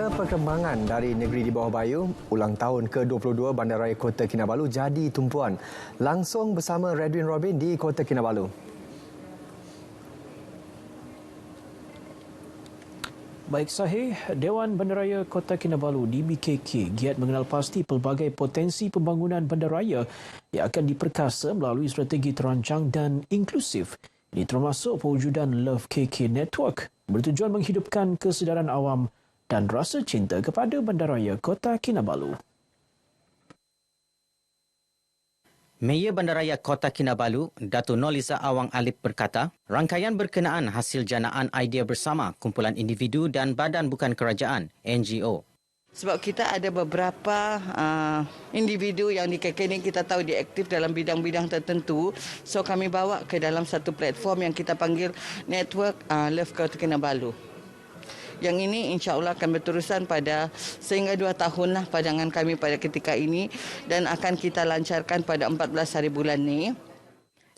Antara perkembangan dari negeri di bawah Bayu, ulang tahun ke-22 Bandaraya Kota Kinabalu jadi tumpuan. Langsung bersama Redwin Robin di Kota Kinabalu. Baik Sahih, Dewan Bandaraya Kota Kinabalu DBKK giat mengenal pasti pelbagai potensi pembangunan bandaraya yang akan diperkasa melalui strategi terancang dan inklusif. Ini termasuk pewujudan Love KK Network bertujuan menghidupkan kesedaran awam dan rasa cinta kepada bandaraya Kota Kinabalu. Mayor Bandaraya Kota Kinabalu, Dato' Noliza Awang Alip berkata, rangkaian berkenaan hasil janaan idea bersama kumpulan individu dan badan bukan kerajaan, NGO. Sebab kita ada beberapa individu yang di KK ini kita tahu dia aktif dalam bidang-bidang tertentu. So kami bawa ke dalam satu platform yang kita panggil Network Love Kota Kinabalu. Yang ini insya-Allah akan berterusan pada sehingga 2 tahunlah pandangan kami pada ketika ini dan akan kita lancarkan pada 14 hari bulan ini.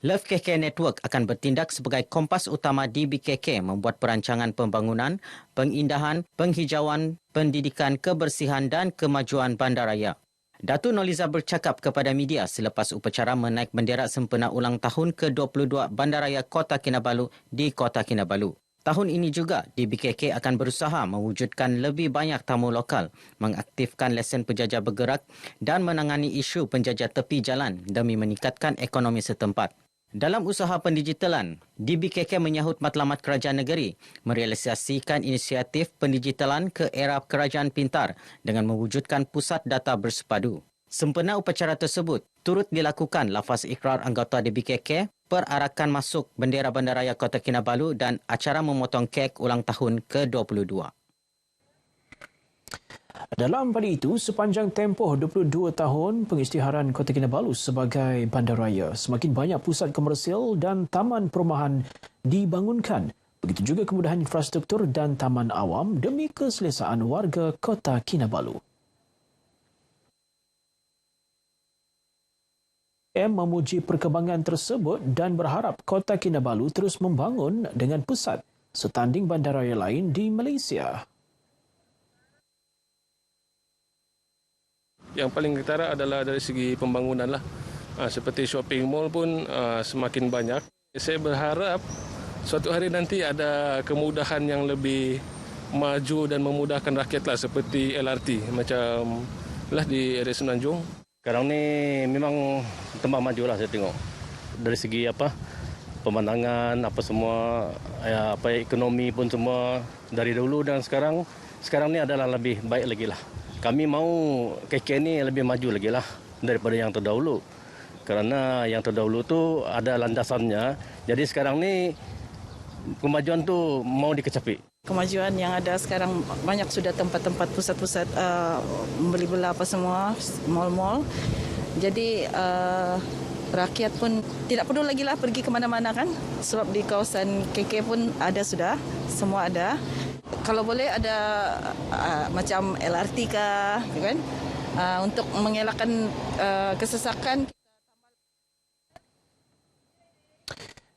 Love KK Network akan bertindak sebagai kompas utama DBKK membuat perancangan pembangunan, pengindahan, penghijauan, pendidikan, kebersihan dan kemajuan bandaraya. Dato' Noliza bercakap kepada media selepas upacara menaik bendera sempena ulang tahun ke-22 Bandaraya Kota Kinabalu di Kota Kinabalu. Tahun ini juga, DBKK akan berusaha mewujudkan lebih banyak tamu lokal, mengaktifkan lesen penjajah bergerak dan menangani isu penjajah tepi jalan demi meningkatkan ekonomi setempat. Dalam usaha pendigitalan, DBKK menyahut matlamat kerajaan negeri merealisasikan inisiatif pendigitalan ke era kerajaan pintar dengan mewujudkan pusat data bersepadu. Sempena upacara tersebut, turut dilakukan lafaz ikrar anggota DBKK, perarakan masuk bendera Bandaraya Kota Kinabalu dan acara memotong kek ulang tahun ke-22. Dalam pada itu, sepanjang tempoh 22 tahun pengisytiharan Kota Kinabalu sebagai bandaraya, semakin banyak pusat komersial dan taman perumahan dibangunkan. Begitu juga kemudahan infrastruktur dan taman awam demi keselesaan warga Kota Kinabalu. Memuji perkembangan tersebut dan berharap Kota Kinabalu terus membangun dengan pesat setanding bandaraya lain di Malaysia. Yang paling ketara adalah dari segi pembangunan lah. Seperti shopping mall pun semakin banyak. Saya berharap suatu hari nanti ada kemudahan yang lebih maju dan memudahkan rakyat lah seperti LRT macam lah di area Semenanjung. Sekarang ni memang tambah maju lah saya tengok. Dari segi pemandangan semua, ekonomi pun semua dari dulu dan sekarang ni adalah lebih baik lagi lah. Kami mau KK ni lebih maju lagi lah daripada yang terdahulu. Kerana yang terdahulu tu ada landasannya. Jadi sekarang ni kemajuan tu mau dikecapi. Kemajuan yang ada sekarang banyak sudah tempat-tempat pusat-pusat membeli bela semua, mal-mal. Jadi rakyat pun tidak perlu lagi lah pergi ke mana-mana kan. Sebab di kawasan KK pun ada sudah, semua ada. Kalau boleh ada macam LRT kah, kan? Untuk mengelakkan kesesakan.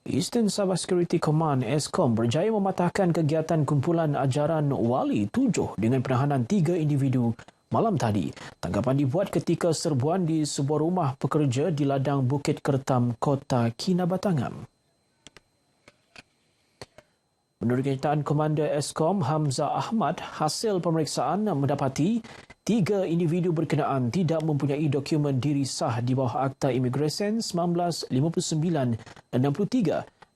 Eastern Sabah Security Command ESCOM berjaya mematahkan kegiatan kumpulan ajaran Wali 7 dengan penahanan 3 individu malam tadi. Tanggapan dibuat ketika serbuan di sebuah rumah pekerja di ladang Bukit Kertam, Kota Kinabatangan. Menurut kenyataan Komander ESCOM Hamzah Ahmad, hasil pemeriksaan mendapati 3 individu berkenaan tidak mempunyai dokumen diri sah di bawah Akta Imigresen 1959-63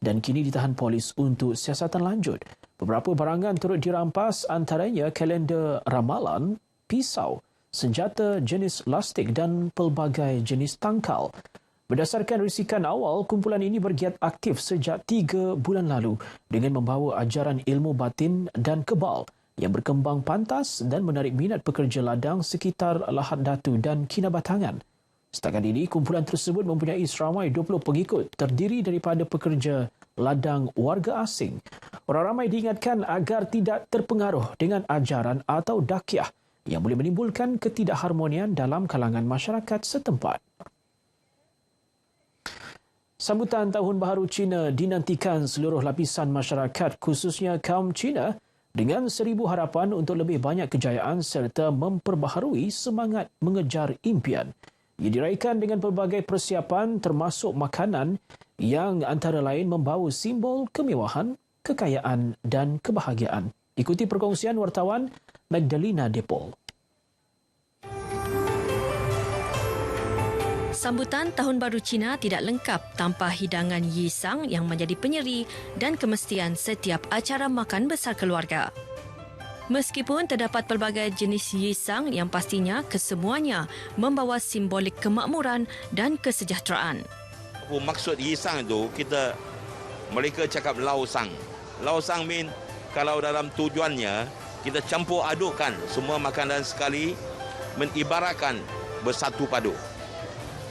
dan kini ditahan polis untuk siasatan lanjut. Beberapa barangan turut dirampas, antaranya kalender ramalan, pisau, senjata jenis lastik dan pelbagai jenis tangkal. Berdasarkan risikan awal, kumpulan ini bergiat aktif sejak 3 bulan lalu dengan membawa ajaran ilmu batin dan kebal yang berkembang pantas dan menarik minat pekerja ladang sekitar Lahad Datu dan Kinabatangan. Setakat ini, kumpulan tersebut mempunyai seramai 20 pengikut terdiri daripada pekerja ladang warga asing. Orang ramai diingatkan agar tidak terpengaruh dengan ajaran atau dakyah yang boleh menimbulkan ketidakharmonian dalam kalangan masyarakat setempat. Sambutan Tahun Baharu Cina dinantikan seluruh lapisan masyarakat, khususnya kaum Cina dengan 1,000 harapan untuk lebih banyak kejayaan serta memperbaharui semangat mengejar impian. Ia diraihkan dengan pelbagai persiapan termasuk makanan yang antara lain membawa simbol kemewahan, kekayaan dan kebahagiaan. Ikuti perkongsian wartawan Magdalena Depol. Sambutan Tahun Baru Cina tidak lengkap tanpa hidangan yisang yang menjadi penyeri dan kemestian setiap acara makan besar keluarga. Meskipun terdapat pelbagai jenis yisang yang pastinya kesemuanya membawa simbolik kemakmuran dan kesejahteraan. Maksud yisang itu mereka cakap laosang. Laosang mean kalau dalam tujuannya kita campur adukkan semua makanan sekali mengibaratkan bersatu padu.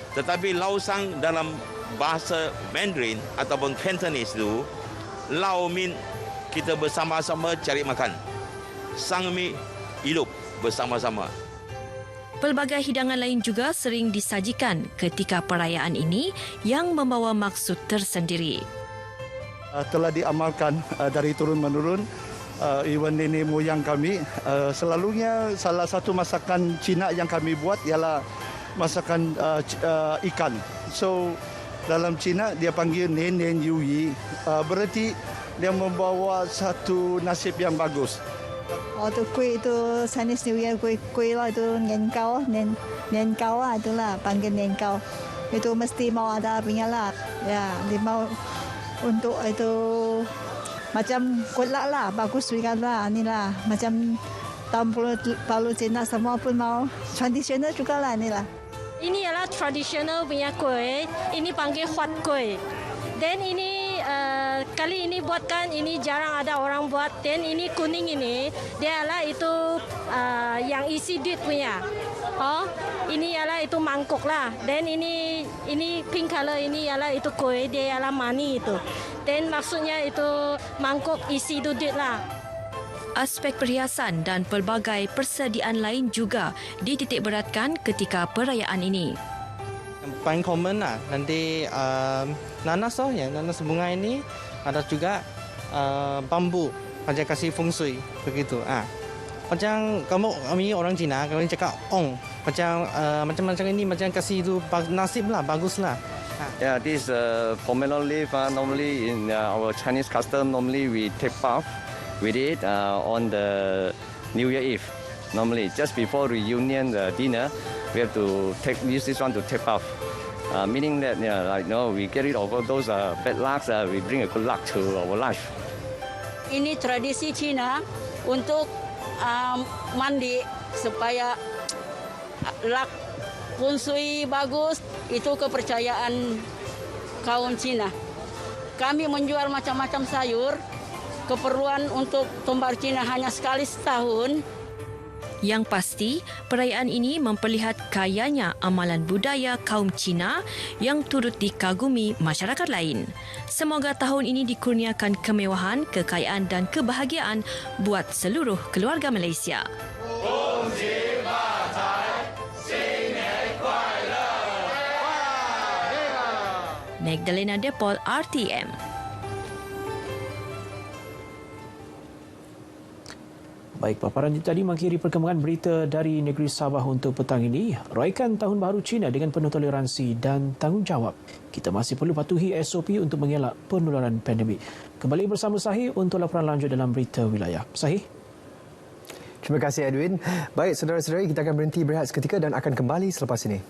Tetapi laosang dalam bahasa Mandarin ataupun Cantonese itu, lao mean kita bersama-sama cari makan. Sang mean hidup bersama-sama. Pelbagai hidangan lain juga sering disajikan ketika perayaan ini yang membawa maksud tersendiri. Telah diamalkan dari turun-menurun, even nenek moyang kami. Selalunya salah satu masakan Cina yang kami buat ialah masakan ikan. So dalam Cina dia panggil Nen Yuyi, berarti dia membawa satu nasib yang bagus. Itu kuih itu Chinese New Year kuih lah, itu nenkau, nenkau lah, itulah panggil nenkau. Itu mesti mau ada punya lah. Ya, dia mau untuk itu macam kulak lah, bagus juga lah, ni lah macam tahun baru Cina semua pun mau tradisional juga lah ni lah. Ini ialah tradisional punya kuih. Ini panggil huat kuih. Dan ini kali ini buatkan, ini jarang ada orang buat. Dan ini kuning ini, dia ialah itu yang isi duit punya. Oh, ini ialah itu mangkuk lah. Dan ini pink color ini ialah itu kuih, dia ialah money itu. Dan maksudnya itu mangkuk isi duit lah. Aspek perhiasan dan pelbagai persediaan lain juga dititikberatkan ketika perayaan ini. Yang paling common lah, nanti nanas nanas bunga ini, ada juga bambu, macam kasih feng shui begitu. Macam kami orang Cina, kami cakap ong, macam ini macam kasih itu nasib lah, bagus lah. Yeah, this pomelo leaf normally in our Chinese custom, normally we take bath with it on the New Year Eve. Normally, just before reunion dinner, we have to use this one to take bath. Meaning that we get rid of all those bad lucks, we bring a good luck to our life. Ini tradisi Cina untuk mandi supaya luck feng shui bagus, itu kepercayaan kaum Cina. Kami menjual macam-macam sayur, keperluan untuk Tahun Baru Cina hanya sekali setahun. Yang pasti, perayaan ini memperlihat kayanya amalan budaya kaum Cina yang turut dikagumi masyarakat lain. Semoga tahun ini dikurniakan kemewahan, kekayaan dan kebahagiaan buat seluruh keluarga Malaysia. Magdalena Depol, RTM. Baik, paparan itu tadi mengakhiri perkembangan berita dari negeri Sabah untuk petang ini. Raikan Tahun Baru Cina dengan penuh toleransi dan tanggungjawab. Kita masih perlu patuhi SOP untuk mengelak penularan pandemik. Kembali bersama Sahih untuk laporan lanjut dalam berita wilayah. Sahih. Terima kasih Edwin. Baik, saudara-saudari, kita akan berhenti berehat seketika dan akan kembali selepas ini.